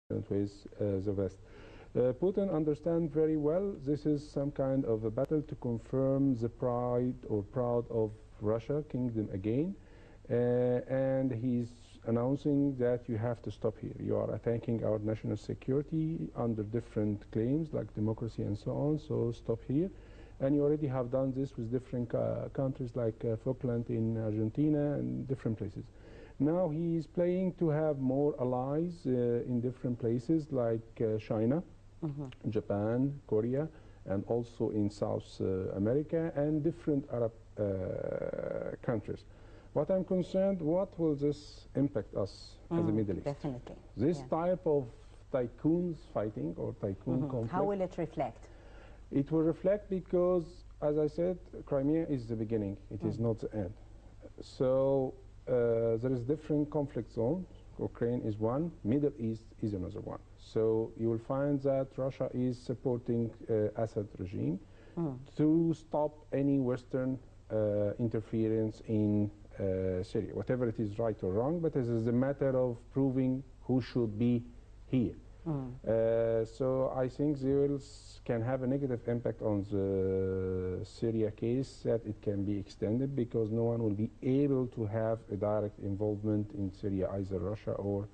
with the West. Putin understands very well this is some kind of a battle to confirm the pride or proud of Russia kingdom again, and he's announcing that you have to stop here. You are attacking our national security under different claims like democracy and so on, so stop here. And you already have done this with different countries like Falkland in Argentina and different places. Now he's playing to have more allies in different places like China, Japan, Korea, and also in South America and different Arab countries. What I'm concerned, what will this impact us as a Middle East? Definitely. This type of tycoons fighting or tycoon conflict. How will it reflect? It will reflect because, as I said, Crimea is the beginning. It is not the end. So there is different conflict zones. Ukraine is one. Middle East is another one. So you will find that Russia is supporting Assad regime to stop any Western interference in Syria, whatever it is right or wrong, but it is a matter of proving who should be here. So I think they can have a negative impact on the Syria case, that it can be extended because no one will be able to have a direct involvement in Syria, either Russia or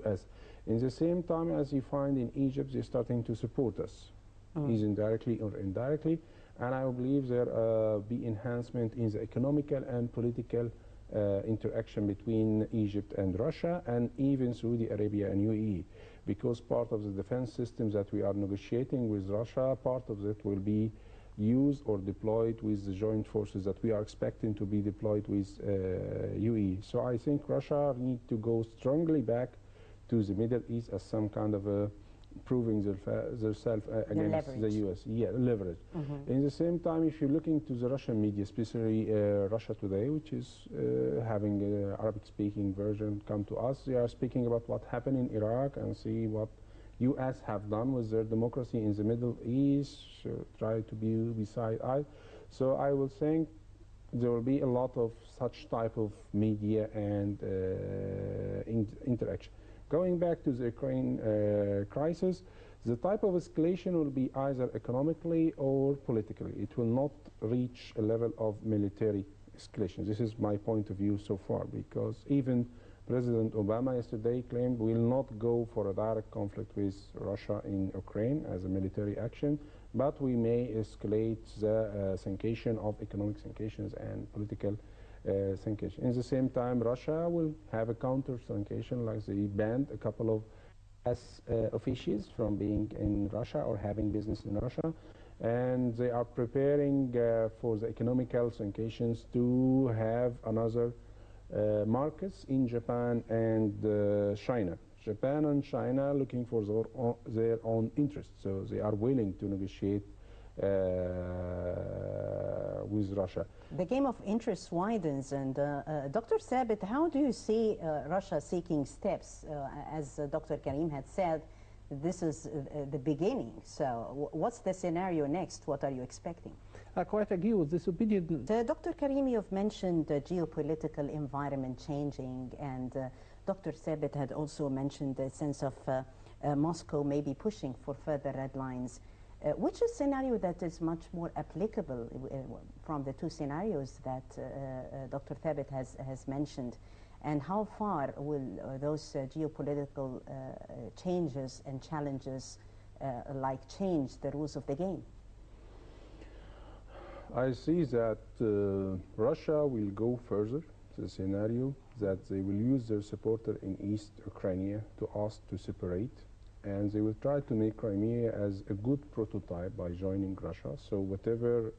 US. In the same time, as you find in Egypt, they're starting to support us, either indirectly or indirectly, and I believe there will be enhancement in the economical and political interaction between Egypt and Russia, and even Saudi Arabia and UAE, because part of the defense systems that we are negotiating with Russia, part of it will be used or deployed with the joint forces that we are expecting to be deployed with UAE. So I think Russia needs to go strongly back to the Middle East as some kind of a proving themselves against the US. Yeah, leverage. In the same time, if you're looking to the Russian media, especially Russia Today, which is having an Arabic-speaking version come to us, they are speaking about what happened in Iraq and see what US have done with their democracy in the Middle East, try to be beside us. So I will think there will be a lot of such type of media and interaction. Going back to the Ukraine crisis, the type of escalation will be either economically or politically. It will not reach a level of military escalation. This is my point of view so far, because even President Obama yesterday claimed we will not go for a direct conflict with Russia in Ukraine as a military action, but we may escalate the sanction of economic sanctions and political sanctions. In the same time, Russia will have a counter sanction, like they banned a couple of US officials from being in Russia or having business in Russia, and they are preparing for the economical sanctions to have another markets in Japan and China. Japan and China looking for their own interests, so they are willing to negotiate with Russia. The game of interest widens, and Dr. Thabit, how do you see Russia seeking steps? As Dr. Karim had said, this is the beginning. So what's the scenario next? What are you expecting? I quite agree with this opinion. Dr. Karim, you've mentioned the geopolitical environment changing, and Dr. Thabit had also mentioned the sense of Moscow maybe pushing for further red lines. Which is scenario that is much more applicable from the two scenarios that Dr. Thabit has mentioned, and how far will those geopolitical changes and challenges change the rules of the game? I see that Russia will go further, the scenario that they will use their supporter in East Ukraine to ask to separate, and they will try to make Crimea as a good prototype by joining Russia. So whatever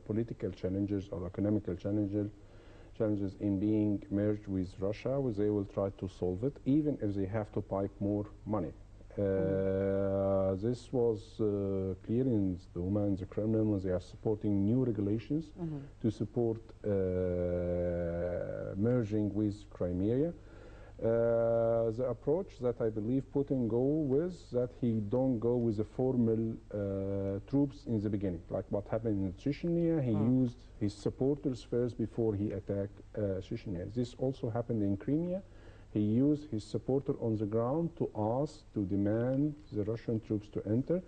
political challenges or economical challenges in being merged with Russia, they will try to solve it, even if they have to pipe more money. This was clear in the Duma and the Kremlin when they are supporting new regulations to support merging with Crimea. The approach that I believe Putin go with, that he don't go with the formal troops in the beginning, like what happened in Chechnya. He used his supporters first before he attacked Chechnya. This also happened in Crimea, He used his supporter on the ground to ask, to demand the Russian troops to enter.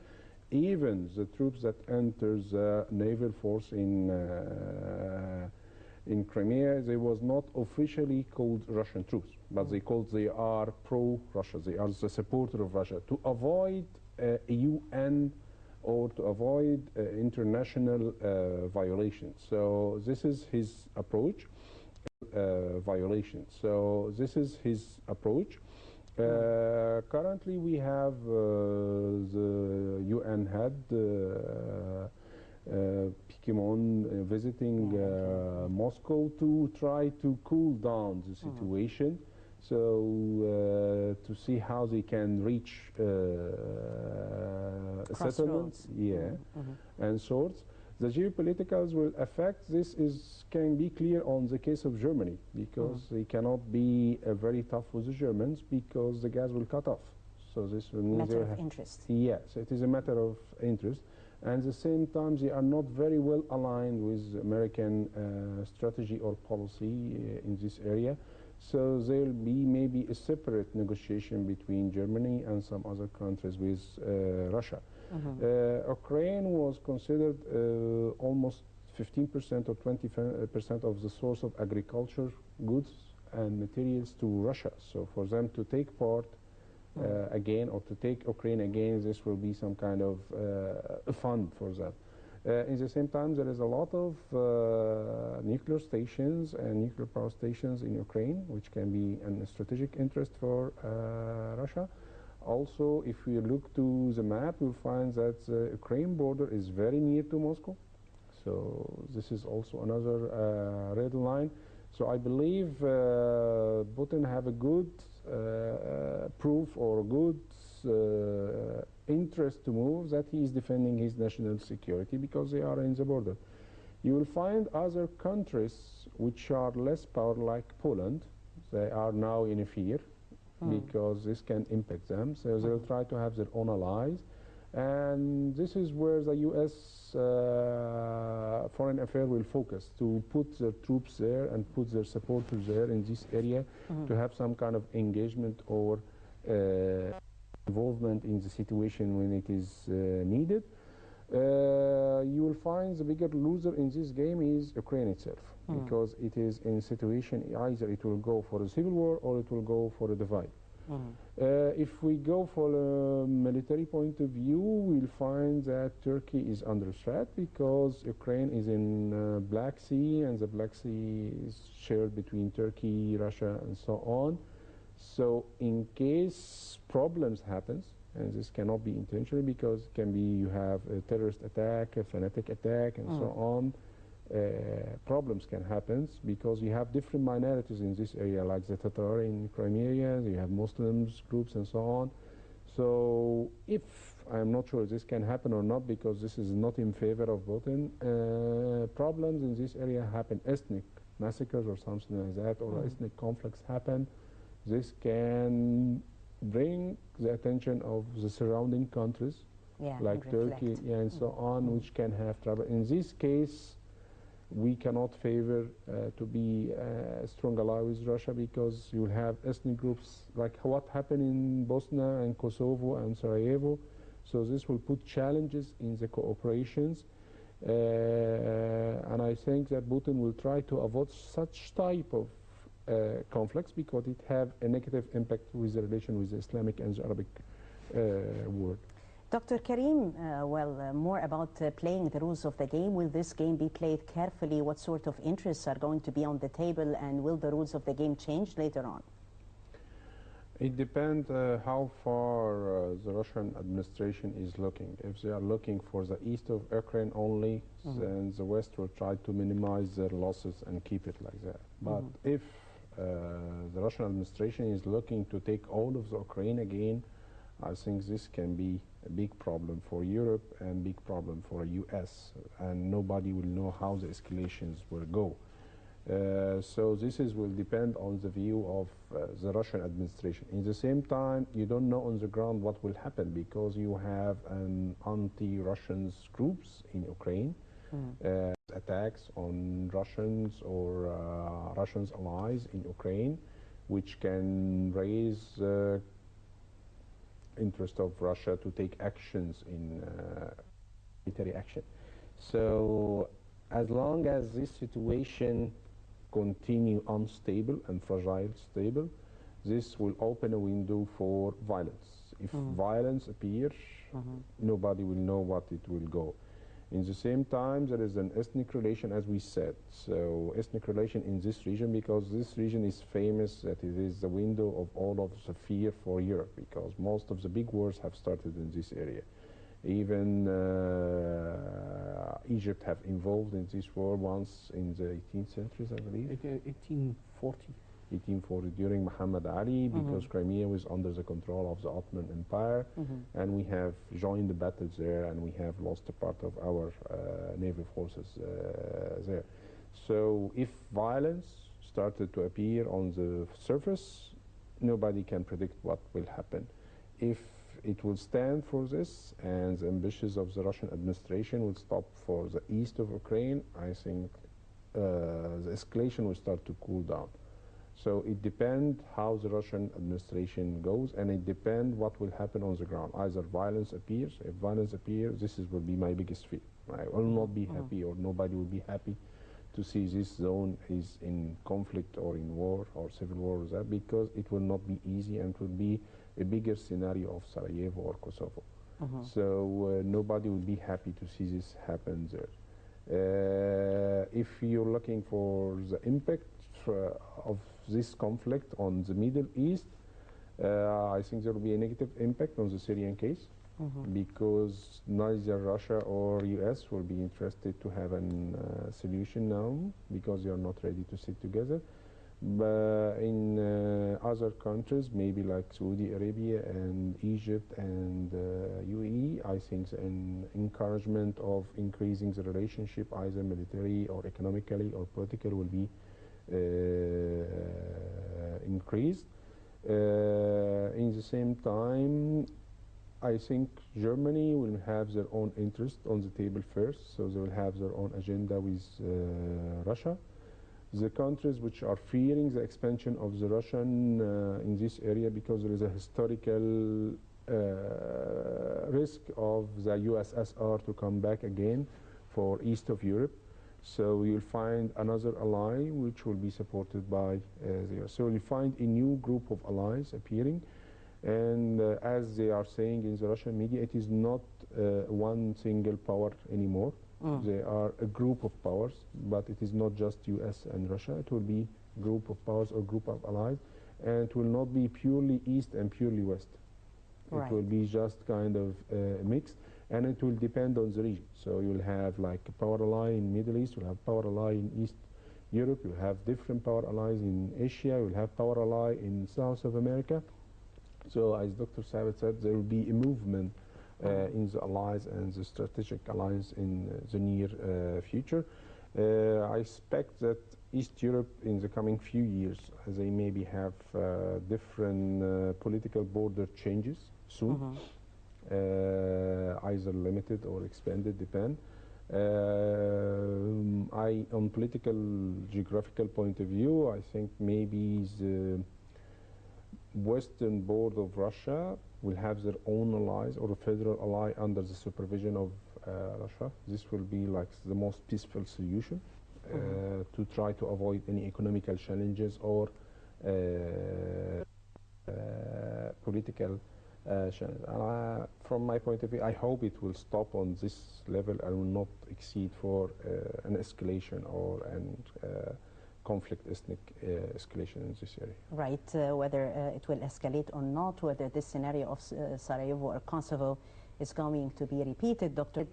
Even the troops that enter the naval force in Crimea, they was not officially called Russian troops, but they are pro-Russia. They are the supporter of Russia to avoid UN or to avoid international violations. So this is his approach. So this is his approach. Currently, we have the UN head, Pikimon, visiting Moscow to try to cool down the situation. So to see how they can reach a settlement, and sorts. The geopoliticals will affect this can be clear on the case of Germany, because they cannot be very tough with the Germans because the gas will cut off. So this will mean matter of interest. Yes, it is a matter of interest. And at the same time, they are not very well aligned with American strategy or policy in this area. So there will be maybe a separate negotiation between Germany and some other countries with Russia. Ukraine was considered almost 15% or 20% of the source of agriculture goods and materials to Russia. So for them to take part again, or to take Ukraine again, this will be some kind of fund for them. In the same time, there is a lot of nuclear stations and nuclear power stations in Ukraine, which can be a strategic interest for Russia. Also, if we look to the map, we'll find that the Ukraine border is very near to Moscow. So this is also another red line. So I believe Putin have a good proof or good interest to move that he is defending his national security because they are in the border. You will find other countries which are less powerful, like Poland. They are now in a fear because this can impact them. So they'll try to have their own allies. And this is where the U.S. Foreign Affairs will focus, to put their troops there and put their supporters there in this area to have some kind of engagement or involvement in the situation when it is needed. You will find the bigger loser in this game is Ukraine itself, because it is in a situation either it will go for a civil war or it will go for a divide. If we go for a military point of view, we'll find that Turkey is under threat because Ukraine is in Black Sea, and the Black Sea is shared between Turkey, Russia, and so on. So in case problems happens, and this cannot be intentional because it can be you have a terrorist attack, a fanatic attack, and so on. Problems can happen because you have different minorities in this area, like the Tatar in Crimea, you have Muslims groups and so on. So if, I'm not sure this can happen or not because this is not in favor of Putin, problems in this area happen, ethnic massacres or something like that, or ethnic conflicts happen. This can bring the attention of the surrounding countries, like Turkey and so on, which can have trouble. In this case, we cannot favor to be a strong ally with Russia because you have ethnic groups like what happened in Bosnia and Kosovo and Sarajevo. So this will put challenges in the cooperations. And I think that Putin will try to avoid such type of conflicts because it have a negative impact with the relation with the Islamic and the Arabic world. Dr. Karim, more about playing the rules of the game. Will this game be played carefully? What sort of interests are going to be on the table, and will the rules of the game change later on? It depends how far the Russian administration is looking. If they are looking for the east of Ukraine only, then the West will try to minimize their losses and keep it like that. But if the Russian administration is looking to take all of the Ukraine again, I think this can be a big problem for Europe and big problem for US, and nobody will know how the escalations will go. So this will depend on the view of the Russian administration. In the same time, you don't know on the ground what will happen because you have an anti-Russian groups in Ukraine, attacks on Russians or Russians allies in Ukraine. which can raise interest of Russia to take actions in military action. So as long as this situation continue unstable and fragile stable, this will open a window for violence. If violence appears, nobody will know what it will go. In the same time, there is an ethnic relation, as we said. So ethnic relation in this region, because this region is famous that it is the window of all of the fear for Europe, because most of the big wars have started in this area. Even Egypt have involved in this war once in the 18th century, I believe. 1840. 1840 during Muhammad Ali, because Crimea was under the control of the Ottoman Empire, and we have joined the battles there, and we have lost a part of our naval forces there. So if violence started to appear on the surface, nobody can predict what will happen. If it will stand for this, and the ambitions of the Russian administration will stop for the east of Ukraine, I think the escalation will start to cool down. So it depends how the Russian administration goes, and it depends what will happen on the ground. Either violence appears. If violence appears, will be my biggest fear. I will not be happy, or nobody will be happy to see this zone is in conflict or in war or civil war or that, because it will not be easy, and it will be a bigger scenario of Sarajevo or Kosovo. So nobody will be happy to see this happen there. If you're looking for the impact of this conflict on the Middle East, I think there will be a negative impact on the Syrian case, because neither Russia or US will be interested to have a solution now, because they are not ready to sit together. But in other countries, maybe like Saudi Arabia and Egypt and UAE, I think an encouragement of increasing the relationship, either military or economically or politically, will be increased. In the same time, I think Germany will have their own interest on the table first, so they will have their own agenda with Russia. The countries which are fearing the expansion of the Russian in this area, because there is a historical risk of the USSR to come back again for east of Europe. So you'll find another ally which will be supported by there. So you'll find a new group of allies appearing, and as they are saying in the Russian media, it is not one single power anymore. They are a group of powers, but it is not just US and Russia. It will be a group of powers or group of allies, and it will not be purely East and purely West. It will be just kind of mixed, and it will depend on the region. So you'll have like a power ally in Middle East, you'll have power ally in East Europe, you'll have different power allies in Asia, you'll have power ally in South of America. So as Dr. Sabit said, there will be a movement in the allies and the strategic alliance in the near future. I expect that East Europe in the coming few years, they maybe have different political border changes soon, either limited or expanded, depend. On political geographical point of view, I think maybe the western border of Russia will have their own allies or a federal ally under the supervision of Russia. This will be like the most peaceful solution to try to avoid any economical challenges or political challenges. From my point of view, I hope it will stop on this level and will not exceed for an escalation or an conflict ethnic escalation in this area. Right, whether it will escalate or not, whether this scenario of Sarajevo or Kosovo is going to be repeated. Dr.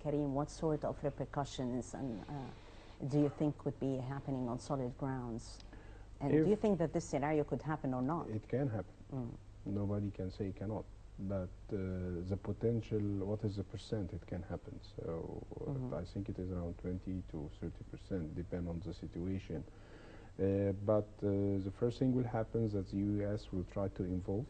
Karim, what sort of repercussions do you think would be happening on solid grounds? And do you think that this scenario could happen or not? It can happen. Nobody can say it cannot. But the potential, what is the percent it can happen? So I think it is around 20 to 30%, depend on the situation. But the first thing will happen is that the US will try to involve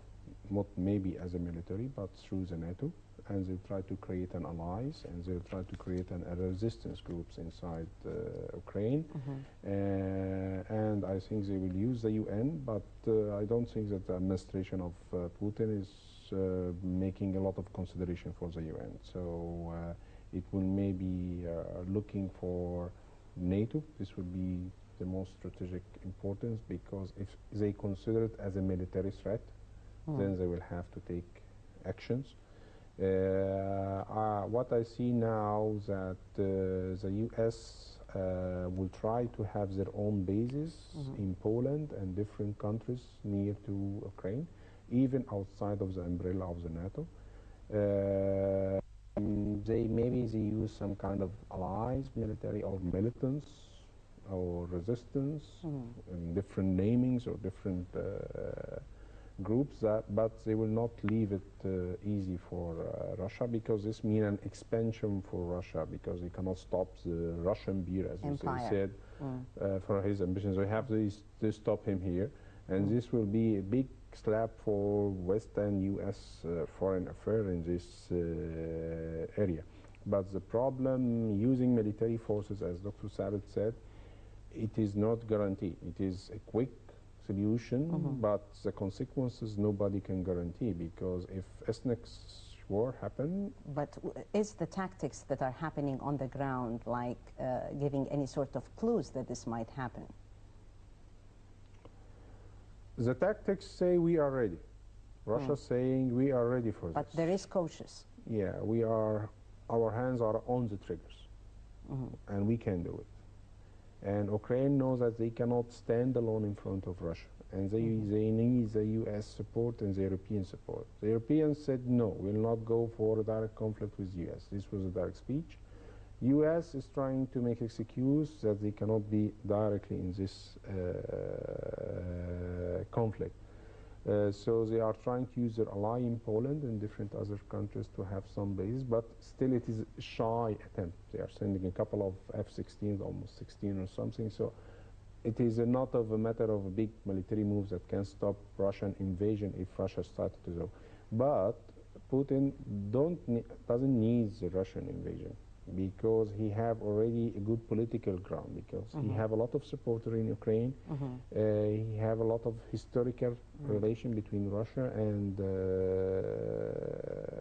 not maybe as a military, but through the NATO, and they'll try to create an alliance, and they'll try to create a resistance groups inside Ukraine. And I think they will use the UN, but I don't think that the administration of Putin is making a lot of consideration for the UN. So it will maybe looking for NATO. This will be the most strategic importance, because if they consider it as a military threat, then they will have to take actions. What I see now that the U.S. will try to have their own bases in Poland and different countries near to Ukraine, even outside of the umbrella of the NATO. Maybe they use some kind of allies, military or militants or resistance, and different namings or different groups, but they will not leave it easy for Russia, because this means an expansion for Russia, because they cannot stop the Russian beer, as they said, for his ambitions. They have to stop him here, and this will be a big slap for Western U.S. foreign affairs in this area. But the problem using military forces, as Dr. Sabit said, it is not guaranteed. It is a quick solution, but the consequences nobody can guarantee, because if ethnic war happen. But is the tactics that are happening on the ground like giving any sort of clues that this might happen? The tactics say we are ready. Russia saying we are ready for this. But there is cautious. Yeah, we are. Our hands are on the triggers, and we can do it. And Ukraine knows that they cannot stand alone in front of Russia, and they need the U.S. support and the European support. The Europeans said no, we'll not go for a direct conflict with the U.S. This was a direct speech. U.S. is trying to make excuse that they cannot be directly in this conflict. So they are trying to use their ally in Poland and different other countries to have some bases, but still it is a shy attempt. They are sending a couple of F-16s, almost 16 or something. So it is not of a matter of a big military moves that can stop Russian invasion if Russia started to do. But Putin doesn't need the Russian invasion, because he have already a good political ground, because he have a lot of supporters in Ukraine. He have a lot of historical relation between Russia and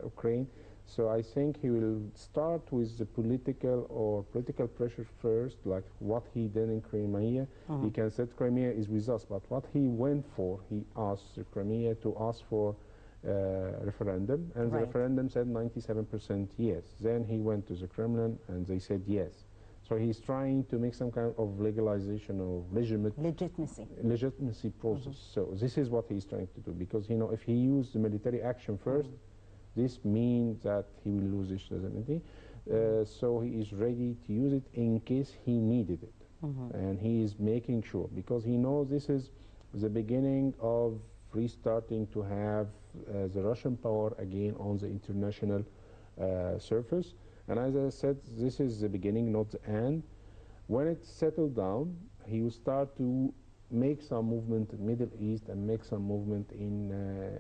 Ukraine. So I think he will start with the political pressure first, like what he did in Crimea. He can say Crimea is with us, but what he went for, he asked Crimea to ask for referendum, and the referendum said 97% yes. Then he went to the Kremlin and they said yes. So he's trying to make some kind of legalization or legitimacy process. So this is what he's trying to do, because you know, if he used the military action first, this means that he will lose his sovereignty. So he is ready to use it in case he needed it, and he is making sure, because he knows this is the beginning of restarting to have the Russian power again on the international surface. And as I said, this is the beginning, not the end. When it's settled down, he will start to make some movement in the Middle East and make some movement in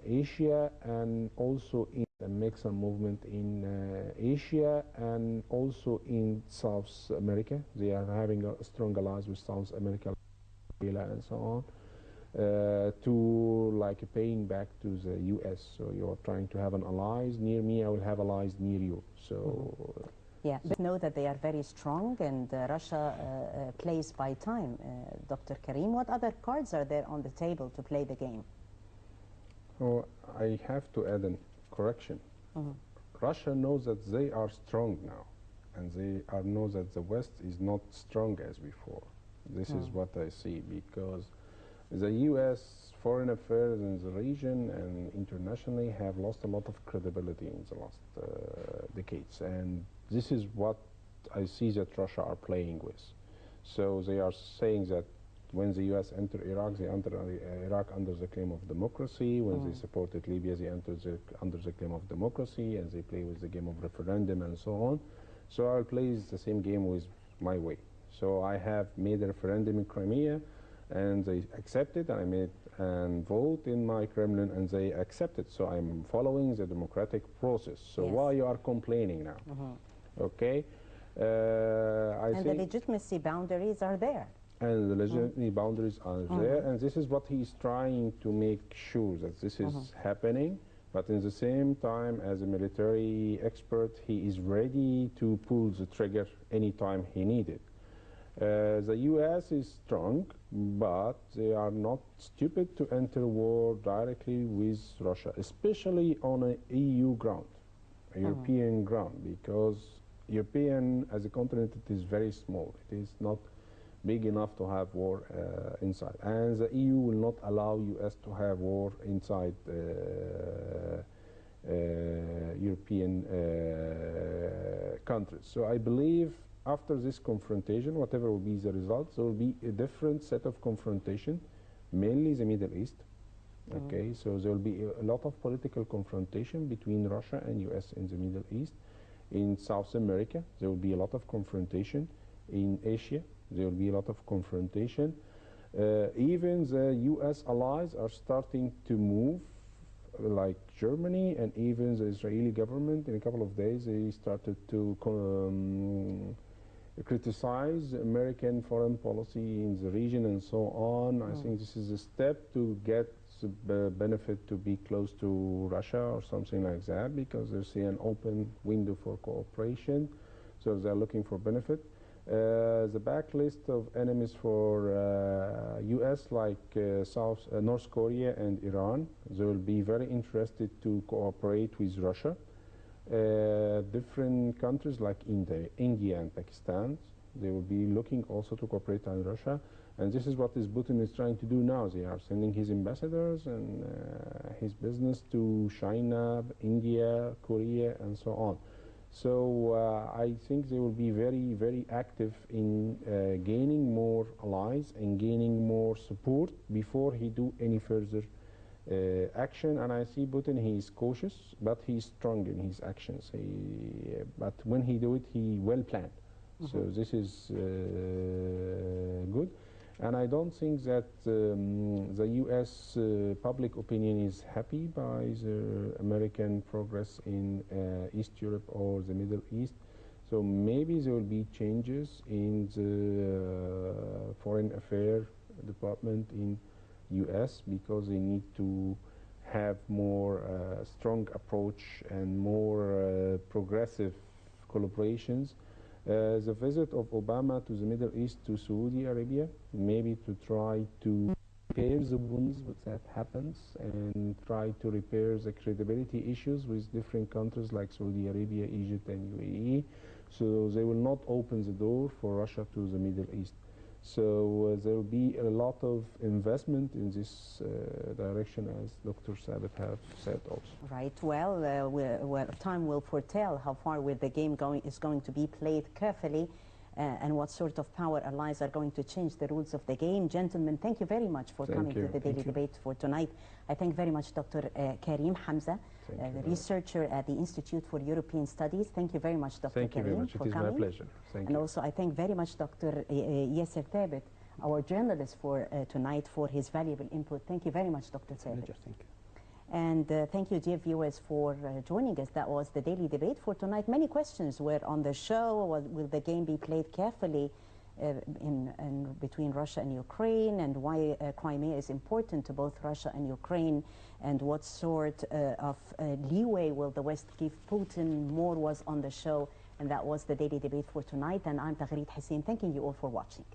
Asia, and also make some movement in Asia and also in South America. They are having a strong alliance with South America and so on. To like paying back to the U.S. So you're trying to have an allies near me, I will have allies near you. So yeah, but know that they are very strong, and Russia plays by time. Dr. Karim, what other cards are there on the table to play the game? Oh, I have to add a correction. Russia knows that they are strong now, and they know that the West is not strong as before. This is what I see, because the U.S. foreign affairs in the region and internationally have lost a lot of credibility in the last decades, and this is what I see that Russia are playing with. So they are saying that when the U.S. entered Iraq, they entered Iraq under the claim of democracy. When they supported Libya, they entered under the claim of democracy, and they play with the game of referendum and so on. So I'll play the same game with my way. So I have made a referendum in Crimea, and they accepted, and I made and vote in my Kremlin, and they accept it. So I'm following the democratic process. So Yes. why you are complaining now? Okay. And the legitimacy boundaries are there. And the legitimacy boundaries are there, and this is what he's trying to make sure that this is happening. But in the same time, as a military expert, he is ready to pull the trigger anytime he needed. The U.S. is strong, but they are not stupid to enter war directly with Russia, especially on an EU ground, a European ground, because European as a continent, it is very small. It is not big enough to have war inside. And the EU will not allow US to have war inside European countries. So I believe after this confrontation, whatever will be the results, there will be a different set of confrontation, mainly the Middle East. Okay, so there will be a lot of political confrontation between Russia and US in the Middle East. In South America, there will be a lot of confrontation. In Asia, there will be a lot of confrontation. Even the US allies are starting to move, like Germany and even the Israeli government. In a couple of days, they started to criticize American foreign policy in the region and so on. I think this is a step to get the benefit to be close to Russia or something like that, because they see an open window for cooperation, so they're looking for benefit. The backlist of enemies for US, like North Korea and Iran, they will be very interested to cooperate with Russia. Different countries like India and Pakistan, they will be looking also to cooperate with Russia. And this is what Putin is trying to do now. They are sending his ambassadors and his business to China, India, Korea, and so on. So I think they will be very, very active in gaining more allies and gaining more support before he do any further action. And I see Putin, he is cautious, but he is strong in his actions. But when he do it, he well planned. So this is good. And I don't think that the U.S. Public opinion is happy by the American progress in East Europe or the Middle East. So maybe there will be changes in the Foreign Affairs Department in U.S. because they need to have more strong approach and more progressive collaborations. The visit of Obama to the Middle East, to Saudi Arabia, maybe to try to repair the wounds that happens and try to repair the credibility issues with different countries like Saudi Arabia, Egypt, and UAE. So they will not open the door for Russia to the Middle East. So there will be a lot of investment in this direction, as Dr. Sabit have said also. Right. Well, time will foretell how far the game is going to be played carefully, and what sort of power allies are going to change the rules of the game. Gentlemen, thank you very much for coming to the Daily Debate for tonight. I thank very much Dr. Karim Hamza, the researcher at the Institute for European Studies. Thank you very much, Dr. Thank you very much. It is my pleasure. Thank you. And also I thank very much Dr. Yasser Thabit, our journalist for tonight, for his valuable input. Thank you very much, Dr. Thabit. Thank you. And thank you, dear viewers, for joining us. That was the Daily Debate for tonight. Many questions were on the show. Will the game be played carefully between Russia and Ukraine, and why Crimea is important to both Russia and Ukraine, and what sort of leeway will the West give Putin? More was on the show, and that was the Daily Debate for tonight. And I'm Taghreed Hussein, thanking you all for watching.